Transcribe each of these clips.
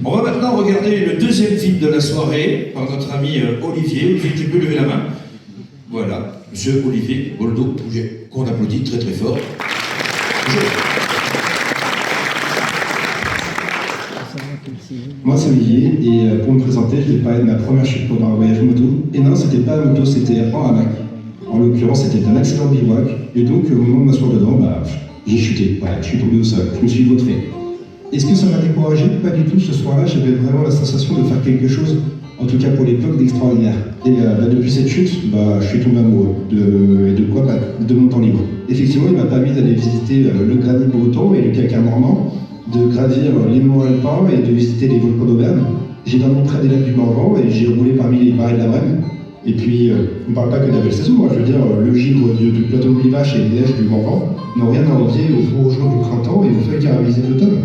On va maintenant regarder le deuxième film de la soirée par notre ami Olivier. Olivier, tu peux lever la main? Voilà, monsieur Olivier Boldo, qu'on applaudit très très fort. Bonjour. Moi c'est Olivier et pour me présenter, je vais parler de ma première chute pendant un voyage moto. Et non, c'était pas à moto, c'était en hamac. En l'occurrence, c'était un accident de bivouac. Et donc, au moment de m'asseoir dedans, j'ai chuté. Voilà, je suis tombé au sol, je me suis vautré. Est-ce que ça m'a découragé? Pas du tout. Ce soir-là, j'avais vraiment la sensation de faire quelque chose, en tout cas pour l'époque, d'extraordinaire. Et depuis cette chute, je suis tombé amoureux de mon temps libre. Effectivement, il m'a permis d'aller visiter le granit breton et le caca normand, de gravir les monts alpins et de visiter les volcans d'Auvergne. J'ai dormi près des lacs du Morvan et j'ai roulé parmi les marais de la Brenne. Et puis, on ne parle pas que de la belle saison, moi, je veux dire, le givre du plateau de Livache et les neiges du Morvan n'ont rien à envier aux beaux jours du printemps et aux feuilles caramélisées de l'automne.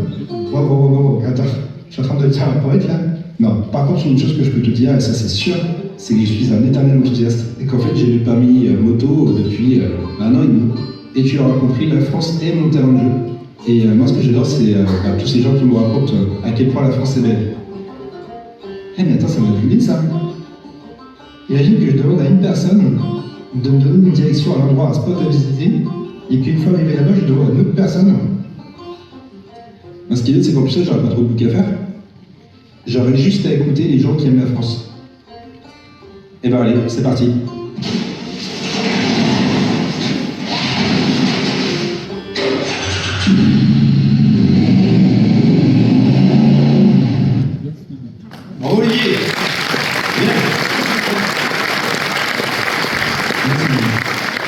Bon, attends, je suis en train de dire un poète là? Non, par contre, une chose que je peux te dire, et ça c'est sûr, c'est que je suis un éternel enthousiaste et qu'en fait j'ai le permis moto depuis 1 an et demi. Et tu l'auras compris, la France est mon terrain de jeu. Et moi ce que j'adore, c'est tous ces gens qui me racontent à quel point la France est belle. Eh mais attends, ça m'a plus dit ça. Imagine que je demande à une personne de me donner une direction à l'endroit, un spot à visiter, et qu'une fois arrivé là-bas, je demande à une autre personne. Ce qui est, c'est qu'en plus, j'aurais pas trop de bouc à faire. J'aurais juste à écouter les gens qui aiment la France. Et allez, c'est parti. Bravo Olivier. Bien.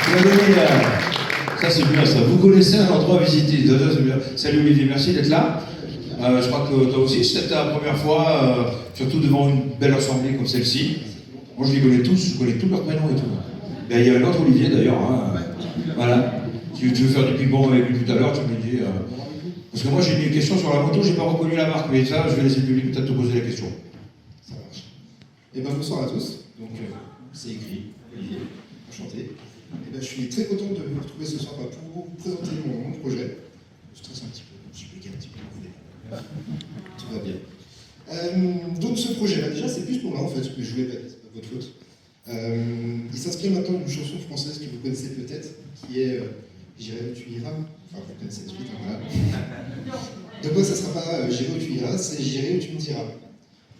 Tu m'as donné ça c'est bien ça. Vous connaissez un endroit à visiter. Ça, c'est bien. Salut Olivier, merci d'être là. Je crois que toi aussi, c'était ta première fois, surtout devant une belle assemblée comme celle-ci. Moi je les connais tous, je connais tous leurs prénoms et tout. Ben, il y a un autre Olivier d'ailleurs. Hein. Voilà. Si tu veux faire du ping-pong avec lui tout à l'heure, tu me dis. Parce que moi j'ai une question sur la moto, j'ai pas reconnu la marque, mais ça je vais laisser le public peut-être te poser la question. Ça marche. Et bonsoir à tous. Donc c'est écrit, Olivier, enchanté. Et je suis très content de vous retrouver ce soir pour vous présenter mon projet. Je stresse un petit peu, je suis un petit peu. Tout va bien. Donc ce projet, déjà c'est plus pour moi en fait, que je voulais pas, c'est pas votre faute. Il s'inspire maintenant d'une chanson française que vous connaissez peut-être, qui est J'irai où tu iras. Enfin, vous connaissez tout de suite, voilà. Donc moi ça sera pas J'irai où tu iras, c'est J'irai où tu me diras.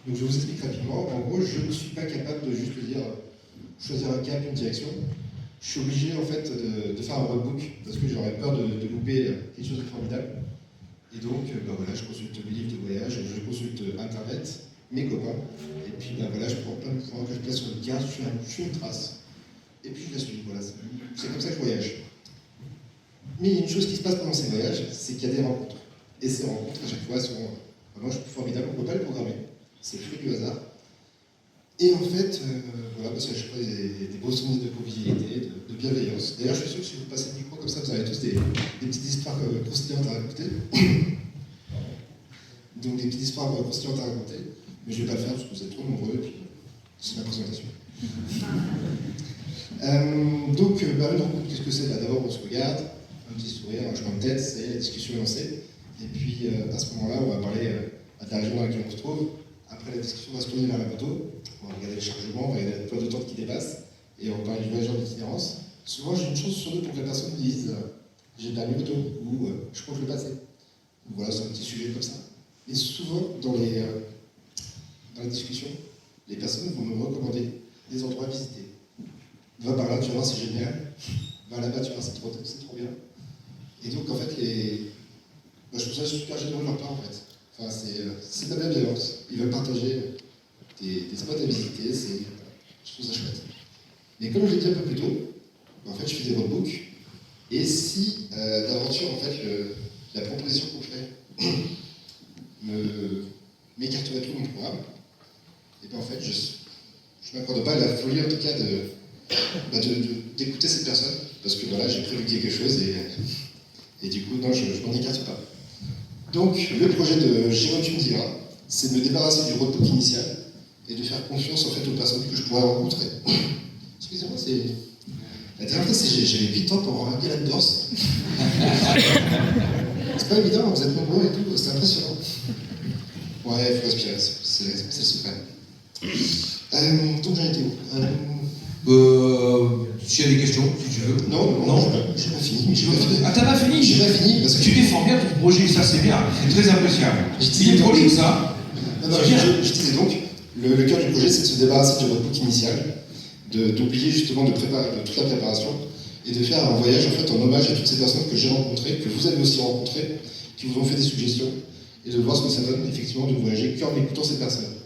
Donc je vous explique rapidement. En gros, je ne suis pas capable de juste dire choisir un cap, une direction. Je suis obligé en fait de faire un roadbook parce que j'aurais peur de louper quelque chose de formidable. Et donc, voilà, je consulte mes livres de voyage, je consulte Internet, mes copains, et puis voilà, je prends plein de points que je place sur une carte, je fais une trace, et puis je la suis. Voilà, c'est comme ça que je voyage. Mais il y a une chose qui se passe pendant ces voyages, c'est qu'il y a des rencontres. Et ces rencontres, à chaque fois, sont vraiment formidables, on ne peut pas les programmer. C'est le fruit du hasard. Et en fait, voilà, c'est à chaque fois des beaux souvenirs de convivialité, de bienveillance. D'ailleurs, je suis sûr que si vous passez le micro comme ça, vous avez tous des petites histoires croustillantes à raconter. Donc des petites histoires croustillantes à raconter. Mais je ne vais pas le faire parce que vous êtes trop nombreux, et puis c'est ma présentation. Donc, une rencontre, qu'est-ce que c'est? D'abord, on se regarde, un petit sourire, un hochement de tête, ça y est, la discussion est lancée. Et puis, à ce moment-là, on va parler de la région dans laquelle on se trouve. Après, la discussion va se tourner vers la moto. On va regarder le chargement, on va regarder le poids de temps qui dépasse. Et on va parler du voyageur d'itinérance. Souvent, j'ai une chance sur deux pour que la personne me dise j'ai permis moto ou je compte le passer. Voilà, c'est un petit sujet comme ça. Et souvent, dans la discussion, les personnes vont me recommander des endroits à visiter. Va par là, tu vas voir, c'est génial. Va là-bas, tu vas voir, c'est trop bien. Et donc, en fait, je trouve ça super généreux de leur part, en fait. Enfin, c'est de la bienveillance. Ils veulent partager des spots à visiter, je trouve ça chouette. Mais comme je l'ai dit un peu plus tôt, en fait, je fais des roadbooks. Et si l'aventure, en fait, la proposition qu'on fait m'écarterait tout mon programme, et bien en fait, je ne m'accorde pas à la folie, en tout cas, d'écouter cette personne, parce que voilà, j'ai prévu quelque chose, et du coup, non, je m'en écarte pas. Donc, le projet de J'irai où tu me diras, c'est de me débarrasser du roadbook initial, et de faire confiance, en fait, aux personnes que je pourrais rencontrer. Excusez-moi, c'est... La dernière fois, j'avais 8 ans pour avoir un galette d'orse. C'est pas évident, vous êtes nombreux et tout, c'est impressionnant. Ouais, il faut respirer, c'est le secret. Donc j'en étais où S'il y a des questions, si tu veux. Non, j'ai pas fini. Ah, t'as pas fini? J'ai pas fini parce que Tu défends bien ton projet, ça c'est bien, c'est très appréciable. Il est prolixe, ça. Non, je disais donc, le cœur du projet, c'est de se débarrasser du roadbook initial, d'oublier justement de préparer toute la préparation et de faire un voyage en fait en hommage à toutes ces personnes que j'ai rencontrées, que vous avez aussi rencontrées, qui vous ont fait des suggestions, et de voir ce que ça donne effectivement de voyager qu'en écoutant ces personnes.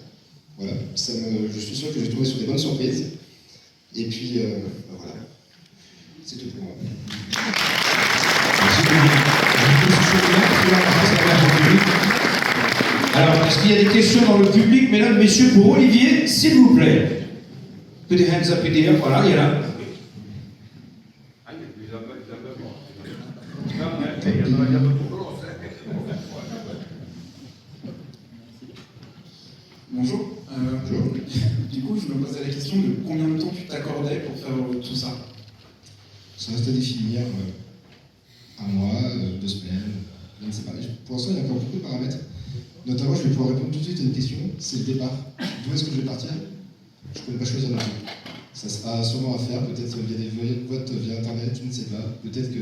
Voilà, je suis sûr que je vais tomber sur des bonnes surprises. Et puis, voilà, c'est tout pour moi. Alors, est-ce qu'il y a des questions dans le public, mesdames, messieurs, pour Olivier, s'il vous plaît? Put your hands up in the air, voilà, il y en a. Bonjour. Du coup, je me posais la question de combien de temps tu t'accordais pour faire tout ça? Ça reste à définir, un mois, 2 semaines, je ne sais pas. Pour l'instant, il y a encore beaucoup de paramètres. Notamment, je vais pouvoir répondre tout de suite à une question, c'est le départ. D'où est-ce que je vais partir? Je ne peux pas choisir non plus. Ça sera sûrement à faire, peut-être via des votes via Internet, je ne sais pas. Peut-être que...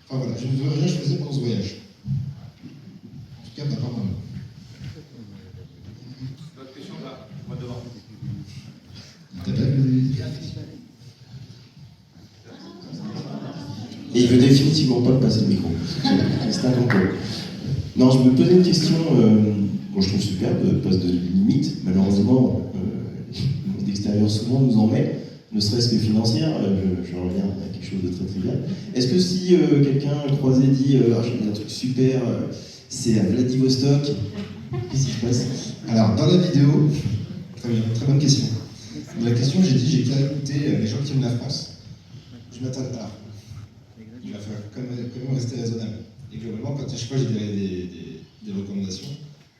Enfin voilà, je ne veux rien choisir pendant ce voyage. En tout cas, pas par moi. D'autres questions là, moi devant. Et il veut définitivement pas me passer le micro. C'est un complot. Non, je me posais une question, bon, je trouve superbe, poste de limite. Malheureusement, le monde extérieur souvent nous en met, ne serait-ce que financière. Je reviens à quelque chose de très trivial. Est-ce que si quelqu'un croisé dit ah, j'ai vu un truc super, c'est à Vladivostok, qu'est-ce qui se passe? Alors, dans la vidéo, très bien, très bonne question. Dans la question, j'ai dit j'ai qu'à écouter les gens qui aiment la France. Je m'attends à... Il va falloir quand même rester raisonnable. Et globalement, quand à chaque fois j'ai des recommandations,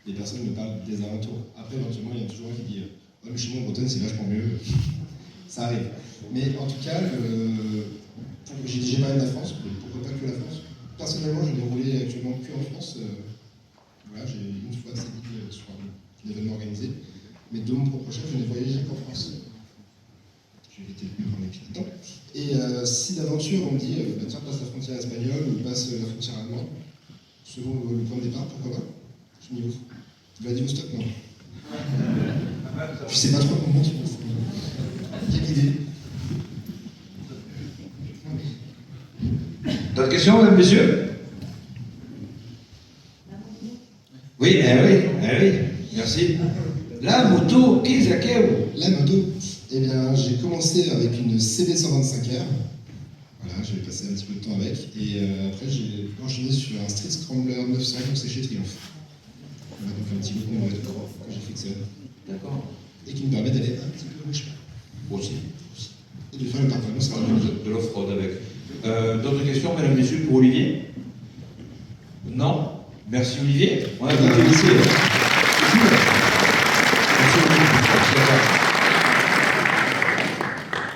les personnes me parlent des alentours. Après, éventuellement, il y a toujours un qui dit ouais, mais chez moi en Bretagne, c'est vachement mieux. Ça arrive. Mais en tout cas, j'ai parlé de la France, pourquoi pas que la France. Personnellement, je n'ai roulé actuellement que en France. Voilà, j'ai une fois c'est dit sur un événement organisé. Mais de mon propre chef, je n'ai voyagé qu'en France. J'ai évité de prendre les pieds dedans. Et si d'aventure on me dit bah, tiens, passe la frontière espagnole ou passe la frontière allemande, selon le point de départ, pourquoi pas? Je m'y ouvre. Vladivostok, non. Je sais pas trop comment tu penses. Quelle idée? D'autres questions, mesdames, messieurs? Oui, oui, merci. La moto, qu'est-ce que c'est? La moto, eh bien, j'ai commencé avec une CB 125R. Voilà, j'ai passé un petit peu de temps avec. Et après, j'ai enchaîné sur un Street Scrambler 900 donc c'est chez Triumph. Voilà, donc un petit bout de moto que j'affectionne. D'accord. Et qui me permet d'aller un petit peu riche. Aussi. Et de faire le performance. De l'off-road avec. D'autres questions, mesdames, messieurs, pour Olivier? Non? Merci Olivier. On a applaudissé.